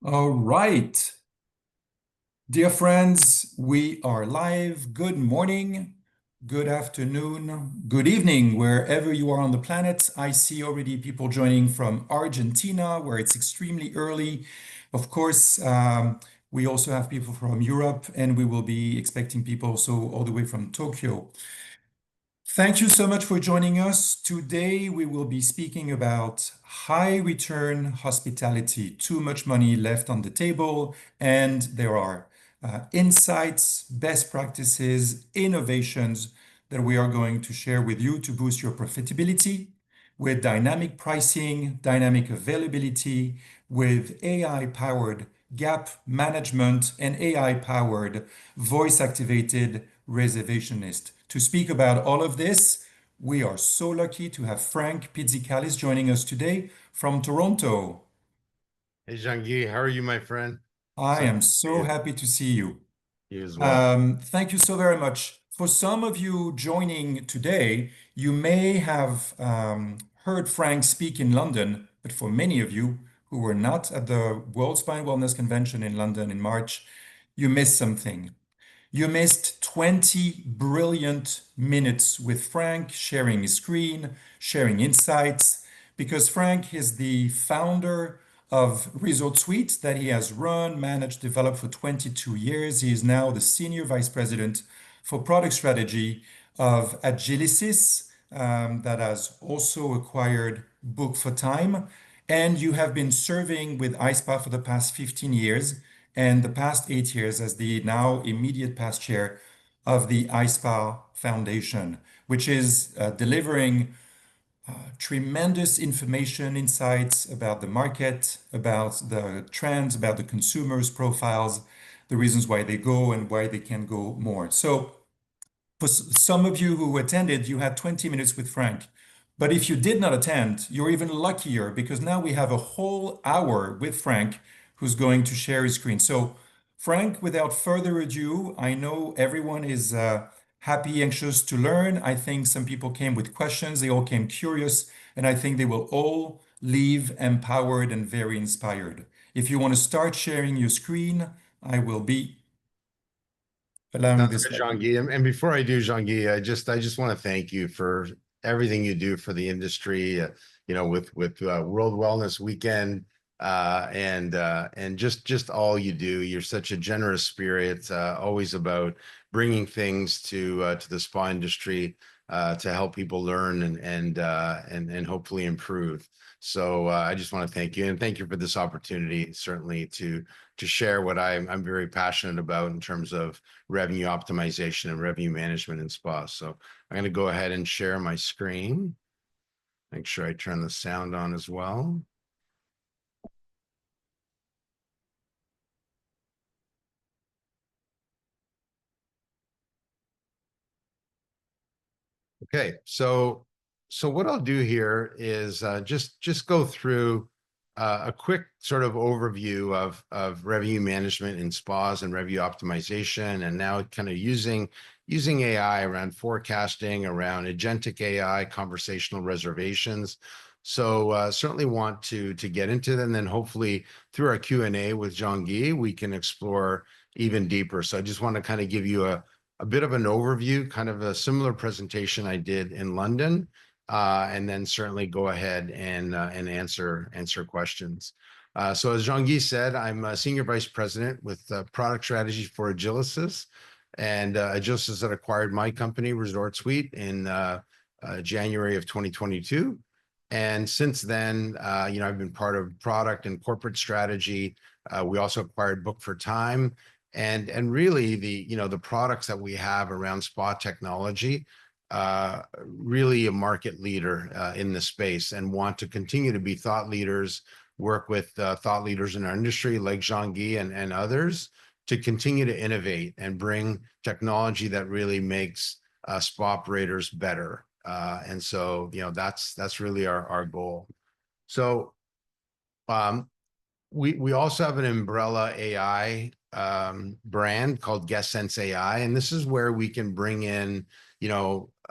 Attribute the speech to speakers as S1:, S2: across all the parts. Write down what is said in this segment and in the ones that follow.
S1: All right. Dear friends, we are live. Good morning, good afternoon, good evening, wherever you are on the planet. I see already people joining from Argentina, where it's extremely early. Of course, we also have people from Europe, and we will be expecting people also all the way from Tokyo. Thank you so much for joining us. Today, we will be speaking about high return hospitality, too much money left on the table, and there are insights, best practices, innovations that we are going to share with you to boost your profitability with dynamic pricing, dynamic availability, with AI-powered gap management and AI-powered voice-activated reservationist. To speak about all of this, we are so lucky to have Frank Pitsikalis joining us today from Toronto.
S2: Hey, Jean-Guy, how are you, my friend?
S1: I
S2: So
S1: am
S2: nice to see
S1: so
S2: you.
S1: happy to see you.
S2: You as well.
S1: Thank you so very much. For some of you joining today, you may have heard Frank speak in London, but for many of you who were not at the World Spine Wellness Convention in London in March, you missed something. You missed 20 brilliant minutes with Frank, sharing his screen, sharing insights, because Frank is the founder of Resort Suite that he has run, managed, developed for 22 years. He is now the Senior Vice President for Product Strategy of AGILYSYS, that has also acquired Book for Time. And you have been serving with ISPA for the past 15 years and the past 8 years as the now immediate past chair of the ISPA Foundation, which is delivering tremendous information, insights about the market, about the trends, about the consumers' profiles, the reasons why they go and why they can go more. So for some of you who attended, you had 20 minutes with Frank. But if you did not attend, you're even luckier because now we have a whole hour with Frank who's going to share his screen. So, Frank, without further ado, I know everyone is happy, anxious to learn. I think some people came with questions, they all came curious, and I think they will all leave empowered and very inspired. If you want to start sharing your screen, I will be allowing
S2: Sounds
S1: this.
S2: good, Jean-Guy. And before I do, Jean-Guy, I just want to thank you for everything you do for the industry. With World Wellness Weekend, and just all you do. You're such a generous spirit, always about bringing things to the spa industry, to help people learn and hopefully improve. So I just want to thank you, and thank you for this opportunity, certainly to share what I'm very passionate about in terms of revenue optimization and revenue management in spas. So I'm going to go ahead and share my screen. Make sure I turn the sound on as well. Okay, so what I'll do here is just go through a quick sort of overview of revenue management in spas and revenue optimization, and now kind of using AI around forecasting, around agentic AI, conversational reservations. So certainly want to get into them, and then hopefully through our Q&A with Jean-Guy, we can explore even deeper. So I just want to kind of give you a bit of an overview, kind of a similar presentation I did in London, and then certainly go ahead and answer questions. So as Jean-Guy said, I'm a Senior Vice President with Product Strategy for AGILYSYS, and AGILYSYS had acquired my company, Resort Suite, in January of 2022. And since then, I've been part of product and corporate strategy. We also acquired Book for Time, and really the products that we have around spa technology, really a market leader in the space, and want to continue to be thought leaders, work with thought leaders in our industry like Jean-Guy and others, to continue to innovate and bring technology that really makes spa operators better. And so that's really our goal. So we also have an umbrella AI brand called GuestSense AI, and this is where we can bring in,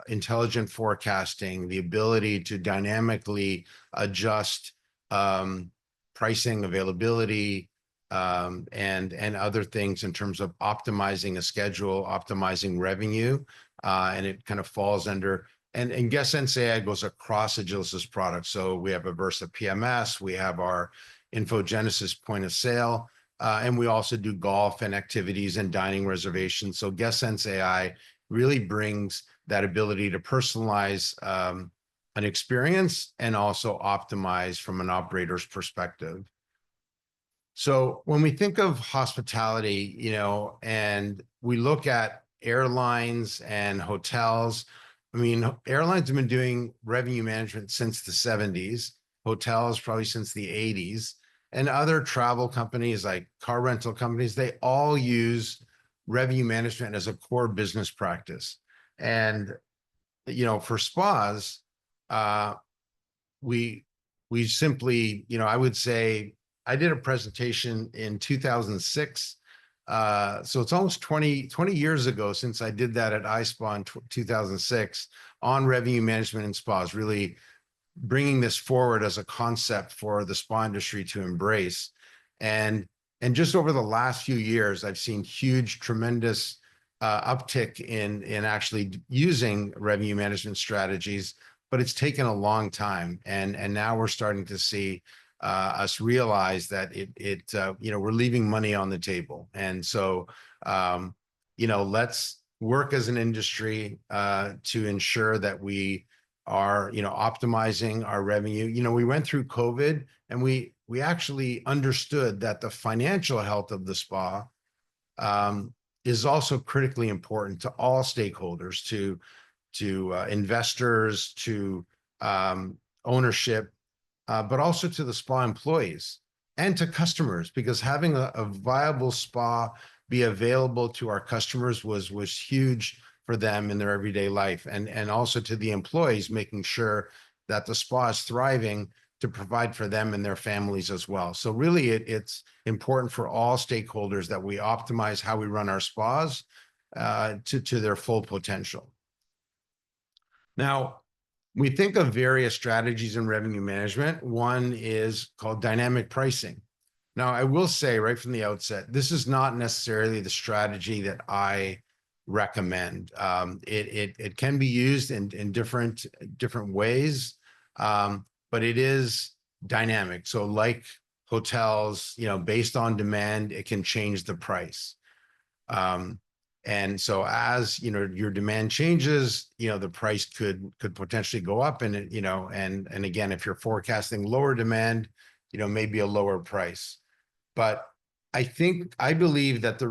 S2: intelligent forecasting, the ability to dynamically adjust pricing, availability, and other things in terms of optimizing a schedule, optimizing revenue, and it kind of falls under. And Guest Sense AI goes across AGILYSYS products. So we have a Versa PMS, we have our InfoGenesis point of sale, and we also do golf and activities and dining reservations. So Guest Sense AI really brings that ability to personalize an experience and also optimize from an operator's perspective. So when we think of hospitality, you know, and we look at airlines and hotels, I mean, airlines have been doing revenue management since the 70s, hotels probably since the 80s, and other travel companies like car rental companies, they all use revenue management as a core business practice. And, you know, for spas, we simply, you know, I would say I did a presentation in 2006. So it's almost 20 years ago since I did that at iSpa in 2006 on revenue management in spas, really bringing this forward as a concept for the spa industry to embrace. And just over the last few years, I've seen huge, tremendous uptick in actually using revenue management strategies, but it's taken a long time. And now we're starting to see us realize that you know, we're leaving money on the table. And so, you know, let's work as an industry to ensure that we are, you know, optimizing our revenue. You know, we went through COVID and we actually understood that the financial health of the spa is also critically important to all stakeholders, to investors, to ownership, but also to the spa employees and to customers, because having a viable spa be available to our customers was huge for them in their everyday life, and also to the employees, making sure that the spa is thriving to provide for them and their families as well. So really, it's important for all stakeholders that we optimize how we run our spas to their full potential. Now, we think of various strategies in revenue management. One is called dynamic pricing. Now, I will say right from the outset, this is not necessarily the strategy that I recommend. It can be used in different ways, but it is dynamic. So like hotels, you know, based on demand, it can change the price. And so as, you know, your demand changes, you know, the price could potentially go up, and it, you know, and again, if you're forecasting lower demand, you know, maybe a lower price. But I believe that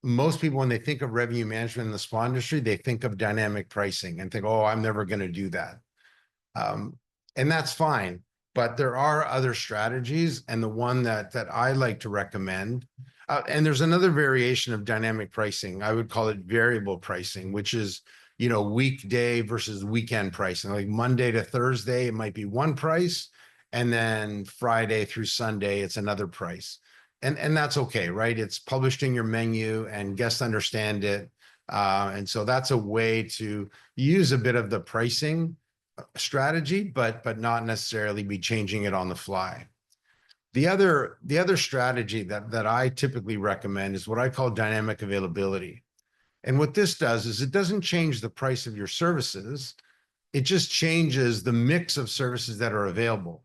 S2: most people, when they think of revenue management in the spa industry, they think of dynamic pricing and think, oh, I'm never going to do that. And that's fine, but there are other strategies, and the one that I like to recommend, and there's another variation of dynamic pricing. I would call it variable pricing, which is, you know, weekday versus weekend pricing. Like Monday to Thursday, it might be one price, and then Friday through Sunday, it's another price. And that's okay, right? It's published in your menu and guests understand it. And so that's a way to use a bit of the pricing strategy, but not necessarily be changing it on the fly. The other strategy that I typically recommend is what I call dynamic availability. And what this does is it doesn't change the price of your services. It just changes the mix of services that are available.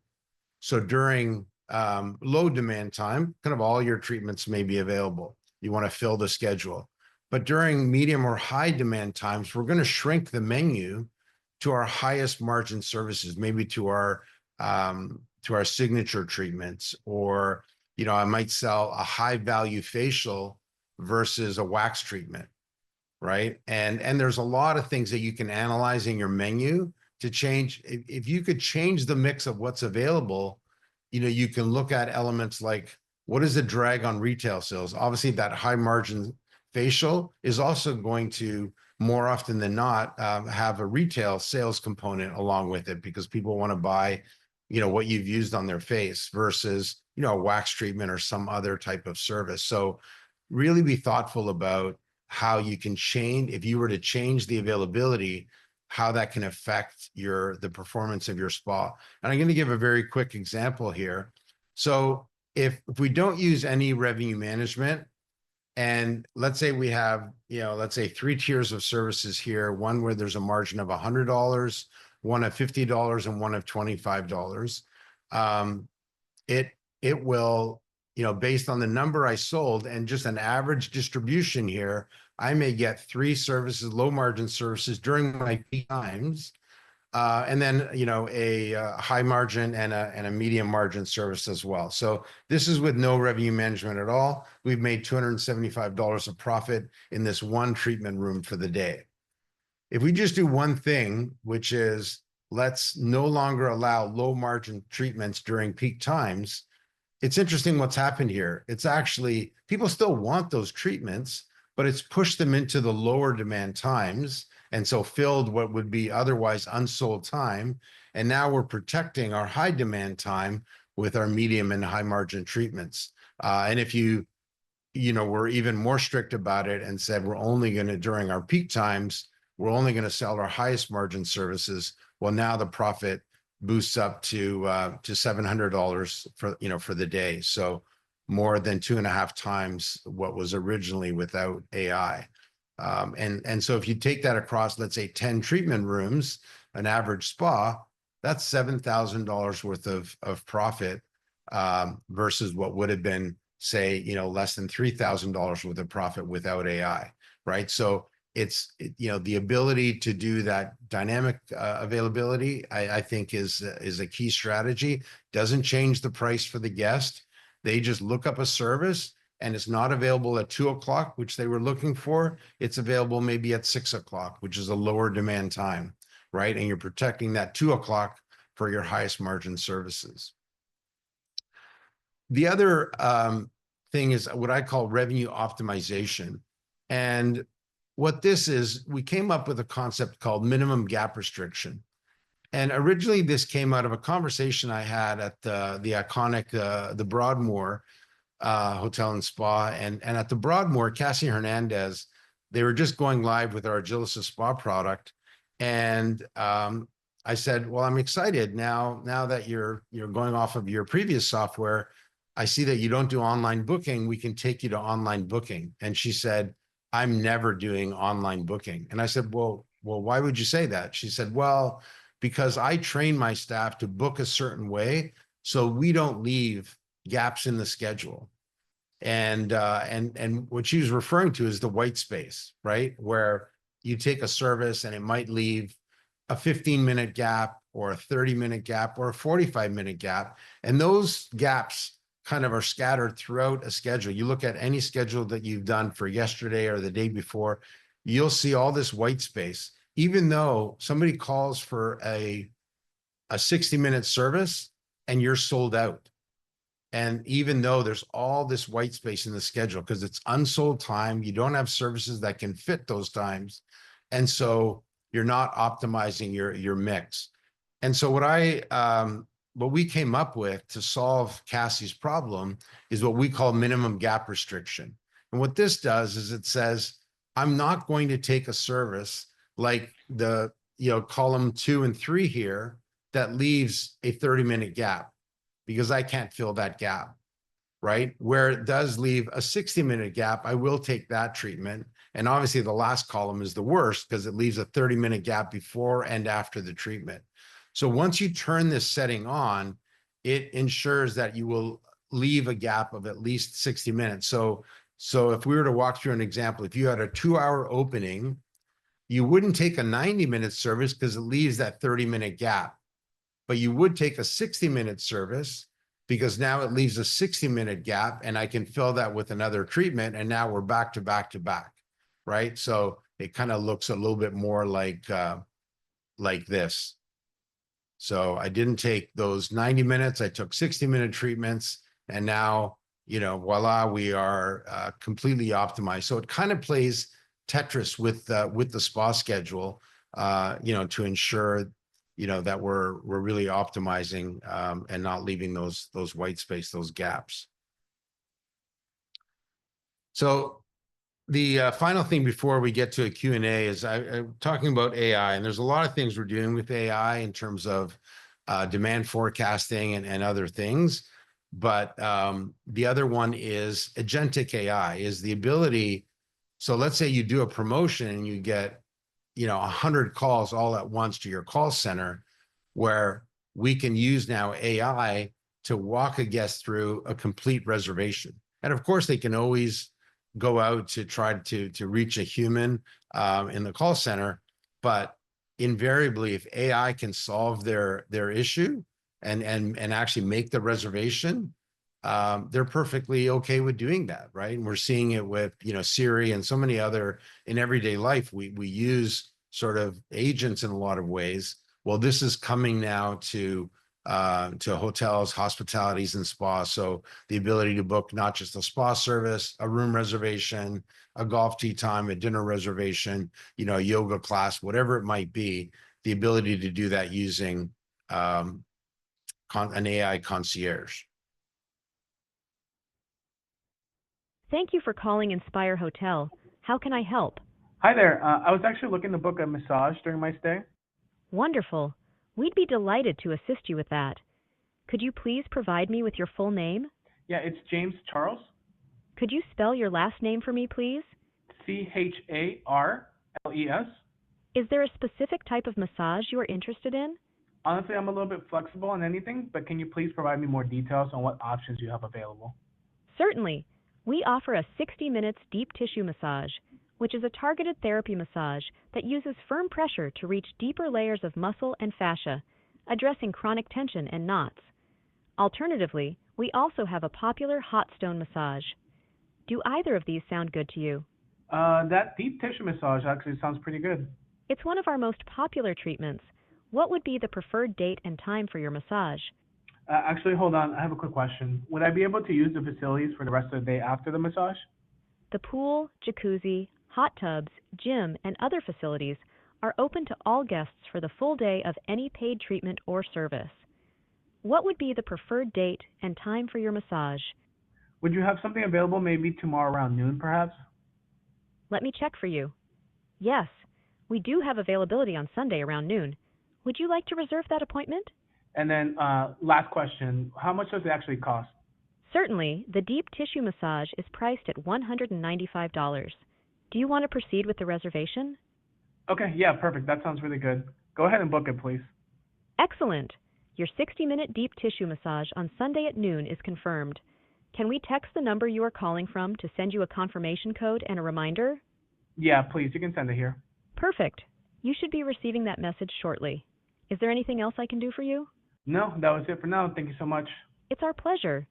S2: So during low demand time, kind of all your treatments may be available. You want to fill the schedule. But during medium or high demand times, we're going to shrink the menu to our highest margin services, maybe to our signature treatments, or, you know, I might sell a high value facial versus a wax treatment, right? And there's a lot of things that you can analyze in your menu to change. If you could change the mix of what's available, you know, you can look at elements like, what is the drag on retail sales? Obviously, that high margin facial is also going to, more often than not, have a retail sales component along with it, because people want to buy, you know, what you've used on their face versus, you know, a wax treatment or some other type of service. So really be thoughtful about how you can change, if you were to change the availability, how that can affect the performance of your spa. And I'm going to give a very quick example here. So if we don't use any revenue management, and let's say we have, let's say 3 tiers of services here, one where there's a margin of $100, one of $50, and one of $25. It it will, based on the number I sold and just an average distribution here, I may get 3 services, low margin services during my peak times. And then, a high margin and a medium margin service as well. So this is with no revenue management at all. We've made $275 of profit in this one treatment room for the day. If we just do one thing, which is let's no longer allow low margin treatments during peak times, it's interesting what's happened here. It's actually, people still want those treatments, but it's pushed them into the lower demand times. And so filled what would be otherwise unsold time. And now we're protecting our high demand time with our medium and high margin treatments. And if we're even more strict about it and said, we're only going to, during our peak times, we're only going to sell our highest margin services. Well, now the profit boosts up to $700 for the day. So more than 2.5 times what was originally without AI. And so if you take that across, let's say 10 treatment rooms, an average spa, that's $7,000 worth of profit versus what would have been, say, less than $3,000 worth of profit without AI, right? So it's, the ability to do that dynamic availability, I think is a key strategy. Doesn't change the price for the guest. They just look up a service and it's not available at 2 o'clock, which they were looking for. It's available maybe at 6 o'clock, which is a lower demand time, right? And you're protecting that 2 o'clock for your highest margin services. The other thing is what I call revenue optimization. And what this is, we came up with a concept called minimum gap restriction. And originally this came out of a conversation I had at the iconic, the Broadmoor Hotel and Spa. And at the Broadmoor, Cassie Hernandez, they were just going live with our AGILYSYS spa product. And I said, well, I'm excited now that you're going off of your previous software. I see that you don't do online booking. We can take you to online booking. And she said, I'm never doing online booking. And I said, well, why would you say that? She said, well, because I train my staff to book a certain way, so we don't leave gaps in the schedule. And what she was referring to is the white space, right? Where you take a service and it might leave a 15-minute gap or a 30-minute gap or a 45-minute gap. And those gaps kind of are scattered throughout a schedule. You look at any schedule that you've done for yesterday or the day before, you'll see all this white space. Even though somebody calls for a 60-minute service and you're sold out. And even though there's all this white space in the schedule because it's unsold time, you don't have services that can fit those times. And so you're not optimizing your mix. And so what we came up with to solve Cassie's problem is what we call minimum gap restriction. And what this does is it says, I'm not going to take a service like the, column 2 and 3 here that leaves a 30-minute gap because I can't fill that gap, right? Where it does leave a 60-minute gap, I will take that treatment. And obviously the last column is the worst because it leaves a 30-minute gap before and after the treatment. So once you turn this setting on, it ensures that you will leave a gap of at least 60 minutes. So if we were to walk through an example, if you had a 2-hour opening, you wouldn't take a 90-minute service because it leaves that 30-minute gap. But you would take a 60-minute service because now it leaves a 60-minute gap and I can fill that with another treatment. And now we're back to back to back, right? So it kind of looks a little bit more like this. So I didn't take those 90 minutes. I took 60-minute treatments. And now, voila, we are completely optimized. So it kind of plays Tetris with the spa schedule, to ensure that we're really optimizing and not leaving those white space, those gaps. So the final thing before we get to a Q&A is I'm talking about AI, and there's a lot of things we're doing with AI in terms of demand forecasting and other things. But the other one is agentic AI, is the ability. So let's say you do a promotion and you get, 100 calls all at once to your call center, where we can use now AI to walk a guest through a complete reservation. And of course, they can always go out to try to reach a human in the call center, but invariably, if AI can solve their issue and actually make the reservation, they're perfectly okay with doing that, right? And we're seeing it with Siri and so many other in everyday life. We use sort of agents in a lot of ways. Well, this is coming now to hotels, hospitalities, and spas. So the ability to book not just a spa service, a room reservation, a golf tee time, a dinner reservation, a yoga class, whatever it might be, the ability to do that using an AI concierge.
S3: Thank you for calling Inspire Hotel. How can I help?
S4: Hi there. I was actually looking to book a massage during my stay.
S3: Wonderful. We'd be delighted to assist you with that. Could you please provide me with your full name?
S4: Yeah, it's James Charles.
S3: Could you spell your last name for me, please?
S4: Charles.
S3: Is there a specific type of massage you are interested in?
S4: Honestly, I'm a little bit flexible on anything, but can you please provide me more details on what options you have available?
S3: Certainly. We offer a 60 minutes deep tissue massage, which is a targeted therapy massage that uses firm pressure to reach deeper layers of muscle and fascia, addressing chronic tension and knots. Alternatively, we also have a popular hot stone massage. Do either of these sound good to you?
S4: That deep tissue massage actually sounds pretty good.
S3: It's one of our most popular treatments. What would be the preferred date and time for your massage?
S4: Actually, hold on. I have a quick question. Would I be able to use the facilities for the rest of the day after the massage?
S3: The pool, jacuzzi, hot tubs, gym, and other facilities are open to all guests for the full day of any paid treatment or service. What would be the preferred date and time for your massage?
S4: Would you have something available maybe tomorrow around noon, perhaps?
S3: Let me check for you. Yes, we do have availability on Sunday around noon. Would you like to reserve that appointment?
S4: And then, last question. How much does it actually cost?
S3: Certainly, the deep tissue massage is priced at $195. Do you want to proceed with the reservation?
S4: Okay, yeah, perfect. That sounds really good. Go ahead and book it, please.
S3: Excellent! Your 60-minute deep tissue massage on Sunday at noon is confirmed. Can we text the number you are calling from to send you a confirmation code and a reminder?
S4: Yeah, please. You can send it here.
S3: Perfect. You should be receiving that message shortly. Is there anything else I can do for you?
S4: No, that was it for now. Thank you so much.
S3: It's our pleasure.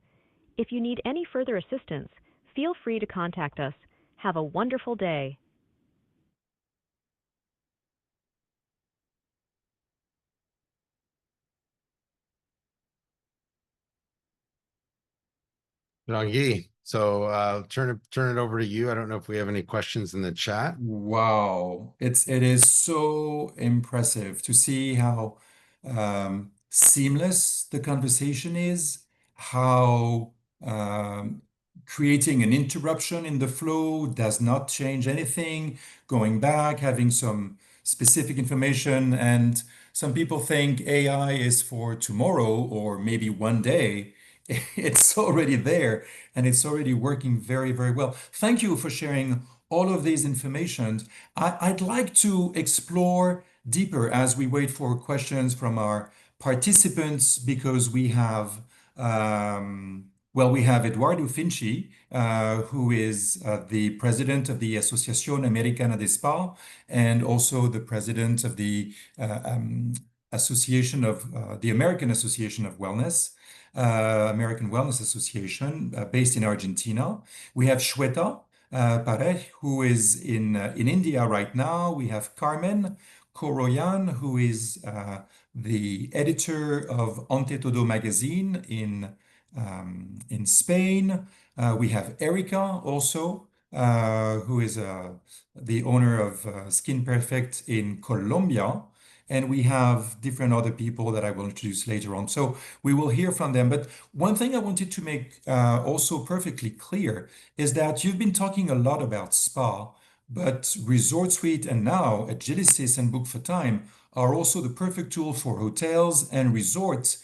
S3: If you need any further assistance, feel free to contact us. Have a wonderful day.
S2: Jean-Guy, so turn it over to you. I don't know if we have any questions in the chat.
S1: Wow, it is so impressive to see how seamless the conversation is, how creating an interruption in the flow does not change anything, going back, having some specific information, and some people think AI is for tomorrow or maybe one day. It's already there and it's already working very, very well. Thank you for sharing all of these information. I'd like to explore deeper as we wait for questions from our participants because we have Eduardo Finci, who is the president of the Asociación Americana de Spa and also the president of the the American Association of Wellness. American Wellness Association, based in Argentina. We have Shweta Parekh, who is in India right now. We have Carmen Koroyan, who is the editor of Ante Todo magazine in Spain. We have Erica also, who is the owner of Skin Perfect in Colombia. And we have different other people that I will introduce later on. So we will hear from them. But one thing I wanted to make also perfectly clear is that you've been talking a lot about spa, but Resort Suite and now AGILYSYS and Book for Time are also the perfect tool for hotels and resorts,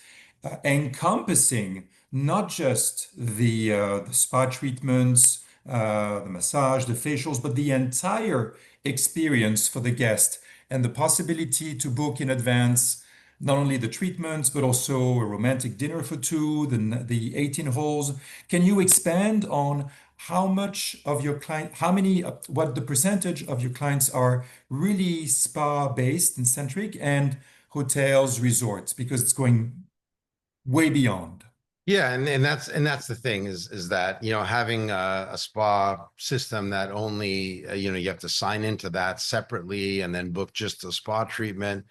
S1: encompassing not just the spa treatments, the massage, the facials, but the entire experience for the guest and the possibility to book in advance not only the treatments, but also a romantic dinner for two, the 18 holes. Can you expand on how much of your client, how many, what the percentage of your clients are really spa based and centric and hotels, resorts, because it's going way beyond.
S2: Yeah, and that's the thing is that, having a spa system that only, you have to sign into that separately and then book just a spa treatment,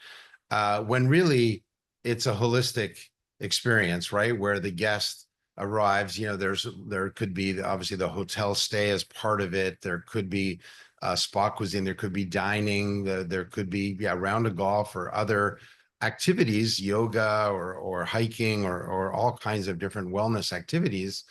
S2: when really it's a holistic experience, right? Where the guest arrives, there could be obviously the hotel stay as part of it. There could be spa cuisine, there could be dining, there could be, yeah, round of golf or other activities, yoga or hiking or all kinds of different wellness activities.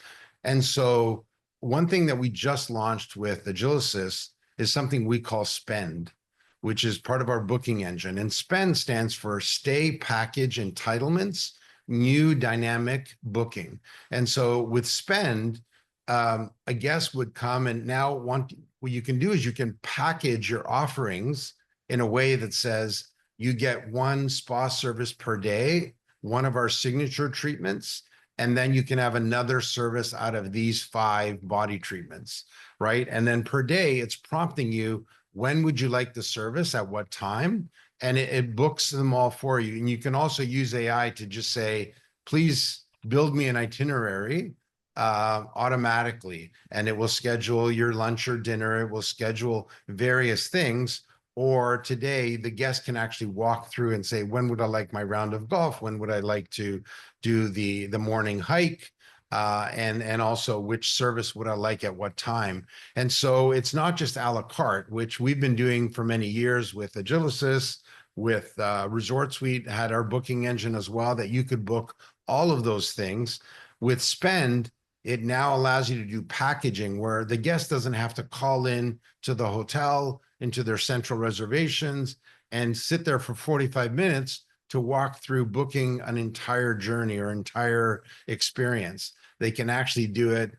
S2: And so one thing that we just launched with AGILYSYS is something we call Spend, which is part of our booking engine. And Spend stands for Stay Package Entitlements, New Dynamic Booking. And so with Spend, a guest would come and now what you can do is you can package your offerings in a way that says, you get one spa service per day, one of our signature treatments, and then you can have another service out of these 5 body treatments, right? And then per day, it's prompting you, when would you like the service, at what time? And it books them all for you. And you can also use AI to just say, please build me an itinerary automatically, and it will schedule your lunch or dinner. It will schedule various things. Or today, the guest can actually walk through and say, when would I like my round of golf? When would I like to do the morning hike? And also, which service would I like at what time? And so it's not just a la carte, which we've been doing for many years with AGILYSYS, with Resort Suite, had our booking engine as well, that you could book all of those things. With Spend, it now allows you to do packaging where the guest doesn't have to call in to the hotel, into their central reservations, and sit there for 45 minutes to walk through booking an entire journey or entire experience. They can actually do it,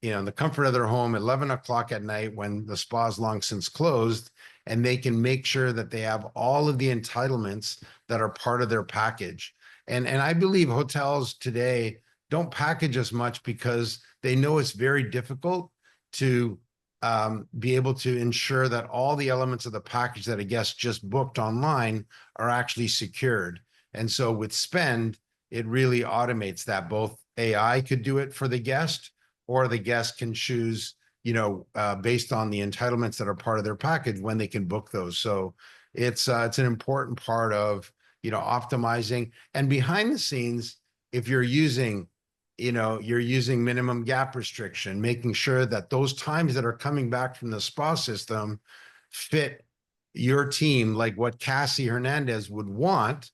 S2: in the comfort of their home at 11 o'clock at night when the spa is long since closed, and they can make sure that they have all of the entitlements that are part of their package. And I believe hotels today don't package as much because they know it's very difficult to be able to ensure that all the elements of the package that a guest just booked online are actually secured. And so with Spend, it really automates that. Both AI could do it for the guest, or the guest can choose, based on the entitlements that are part of their package, when they can book those. So it's an important part of, optimizing. And behind the scenes, if you're using minimum gap restriction, making sure that those times that are coming back from the spa system fit your team, like what Cassie Hernandez would want,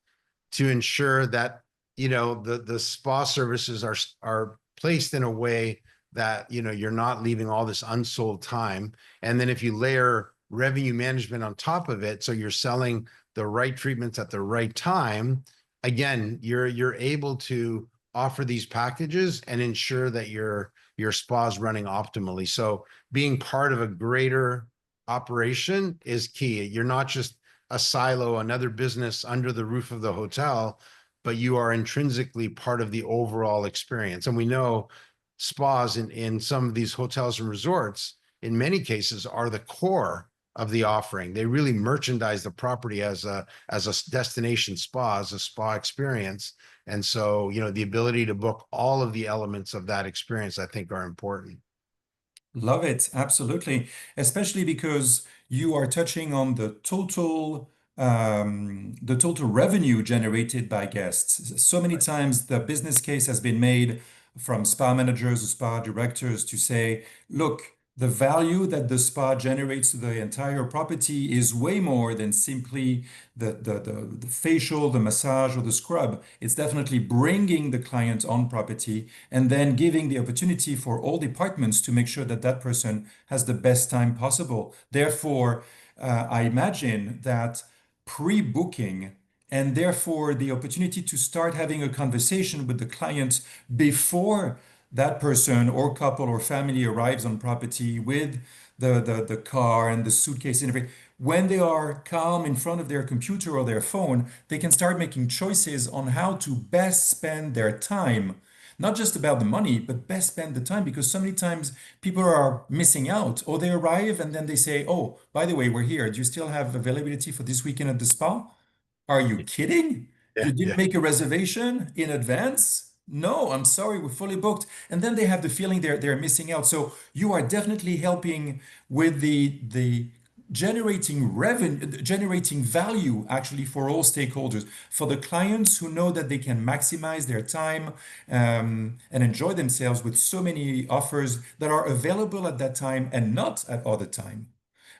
S2: to ensure that, the spa services are placed in a way that, you're not leaving all this unsold time. And then if you layer revenue management on top of it, so you're selling the right treatments at the right time, again, you're able to offer these packages and ensure that your spa is running optimally. So being part of a greater operation is key. You're not just a silo, another business under the roof of the hotel, but you are intrinsically part of the overall experience. And we know spas in some of these hotels and resorts, in many cases, are the core of the offering. They really merchandise the property as a destination spa, as a spa experience. And so, the ability to book all of the elements of that experience, I think, are important.
S1: Love it, absolutely. Especially because you are touching on the total revenue generated by guests. So many times the business case has been made from spa managers or spa directors to say, look, the value that the spa generates to the entire property is way more than simply the facial, the massage, or the scrub. It's definitely bringing the client on property and then giving the opportunity for all departments to make sure that that person has the best time possible. Therefore, I imagine that pre-booking and therefore the opportunity to start having a conversation with the client before that person or couple or family arrives on property with the car and the suitcase and everything. When they are calm in front of their computer or their phone, they can start making choices on how to best spend their time. Not just about the money, but best spend the time, because so many times people are missing out, or they arrive and then they say, "Oh, by the way, we're here. Do you still have availability for this weekend at the spa?" Are you kidding?
S2: Yeah,
S1: You didn't
S2: yeah.
S1: make a reservation in advance? No, I'm sorry, we're fully booked. And then they have the feeling they're missing out. So you are definitely helping with the generating revenue, generating value actually for all stakeholders, for the clients who know that they can maximize their time and enjoy themselves with so many offers that are available at that time and not at other time.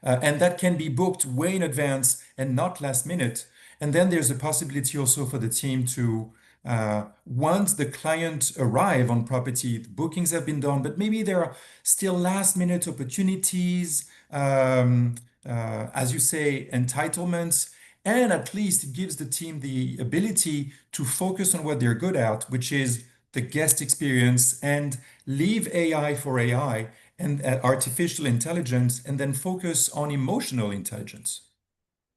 S1: And that can be booked way in advance and not last minute. And then there's a possibility also for the team to, once the client arrive on property, the bookings have been done, but maybe there are still last minute opportunities, as you say, entitlements. And at least it gives the team the ability to focus on what they're good at, which is the guest experience, and leave AI for AI and artificial intelligence, and then focus on emotional intelligence.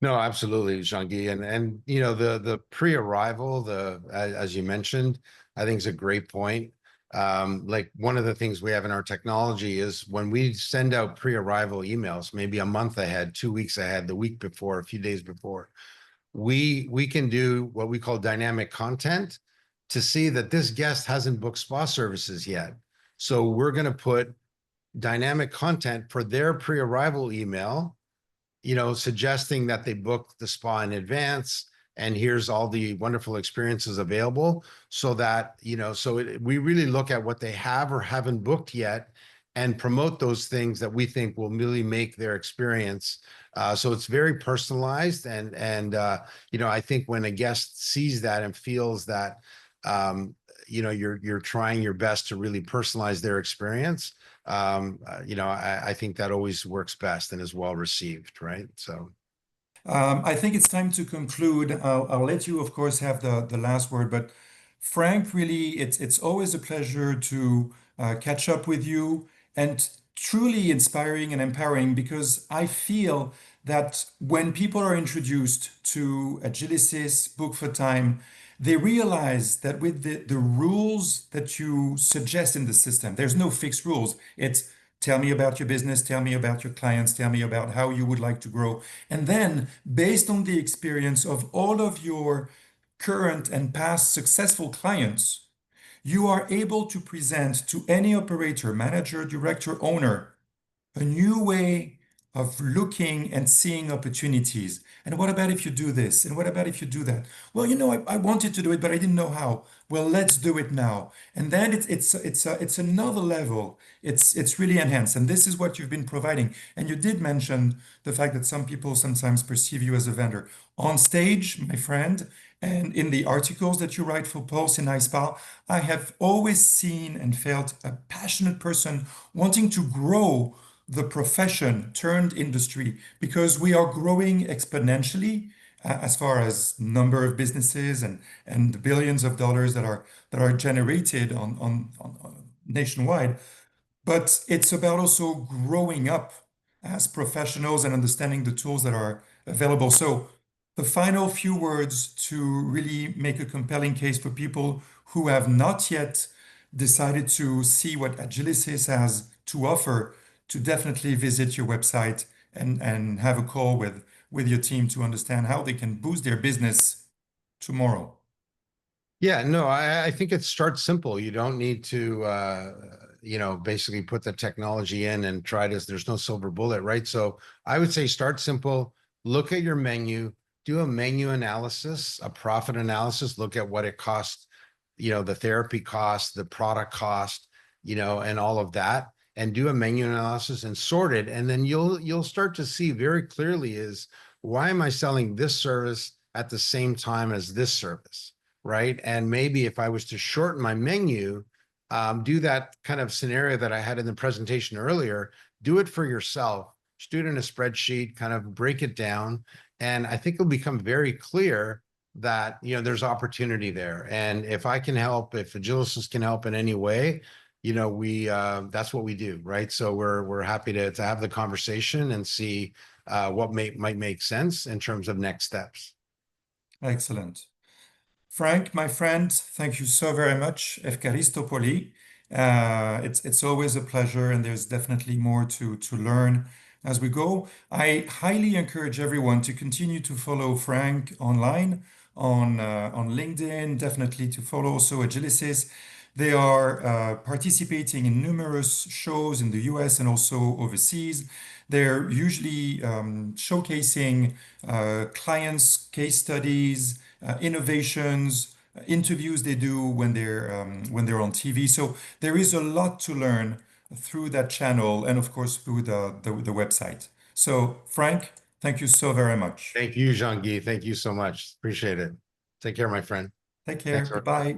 S2: No, absolutely, Jean-Guy. And you know, the pre-arrival, as you mentioned, I think is a great point. Like one of the things we have in our technology is when we send out pre-arrival emails, maybe a month ahead, 2 weeks ahead, the week before, a few days before, we can do what we call dynamic content to see that this guest hasn't booked spa services yet. So we're going to put dynamic content for their pre-arrival email, you know, suggesting that they book the spa in advance, and here's all the wonderful experiences available, so that, you know, we really look at what they have or haven't booked yet and promote those things that we think will really make their experience. So it's very personalized, and you know, I think when a guest sees that and feels that, you know, you're trying your best to really personalize their experience, you know, I think that always works best and is well received, right? So.
S1: I think it's time to conclude. I'll let you, of course, have the last word. But Frank, really, it's always a pleasure to catch up with you, and truly inspiring and empowering, because I feel that when people are introduced to AGILYSYS, Book for Time, they realize that with the rules that you suggest in the system, there's no fixed rules. It's tell me about your business, tell me about your clients, tell me about how you would like to grow. And then, based on the experience of all of your current and past successful clients, you are able to present to any operator, manager, director, owner, a new way of looking and seeing opportunities. And what about if you do this? And what about if you do that? Well, you know, I wanted to do it, but I didn't know how. Well, let's do it now. And then it's another level. It's really enhanced. And this is what you've been providing. And you did mention the fact that some people sometimes perceive you as a vendor. On stage, my friend, and in the articles that you write for Pulse and iSpa, I have always seen and felt a passionate person wanting to grow the profession turned industry, because we are growing exponentially as far as number of businesses and the billions of dollars that are generated on nationwide. But it's about also growing up as professionals and understanding the tools that are available. So the final few words to really make a compelling case for people who have not yet decided to see what AGILYSYS has to offer, to definitely visit your website and have a call with your team to understand how they can boost their business tomorrow.
S2: Yeah, no, I think it starts simple. You don't need to, you know, basically put the technology in and try to, there's no silver bullet, right? So I would say start simple, look at your menu, do a menu analysis, a profit analysis, look at what it costs, you know, the therapy cost, the product cost, you know, and all of that, and do a menu analysis and sort it. And then you'll start to see very clearly is, why am I selling this service at the same time as this service? Right? And maybe if I was to shorten my menu, do that kind of scenario that I had in the presentation earlier, do it for yourself, just do it in a spreadsheet, kind of break it down. And I think it'll become very clear that, you know, there's opportunity there. And if I can help, if AGILYSYS can help in any way, you know, that's what we do, right? So we're happy to have the conversation and see what might make sense in terms of next steps.
S1: Excellent. Frank, my friend, thank you so very much. Evkaristo Poli. It's always a pleasure, and there's definitely more to learn as we go. I highly encourage everyone to continue to follow Frank online on LinkedIn, definitely to follow also AGILYSYS. They are participating in numerous shows in the US and also overseas. They're usually showcasing clients, case studies, innovations, interviews they do when they're on TV. So there is a lot to learn through that channel and of course through the website. So Frank, thank you so very much.
S2: Thank you, Jean-Guy. Thank you so much. Appreciate it. Take care, my friend.
S1: Take care.
S2: Thanks.
S1: Goodbye.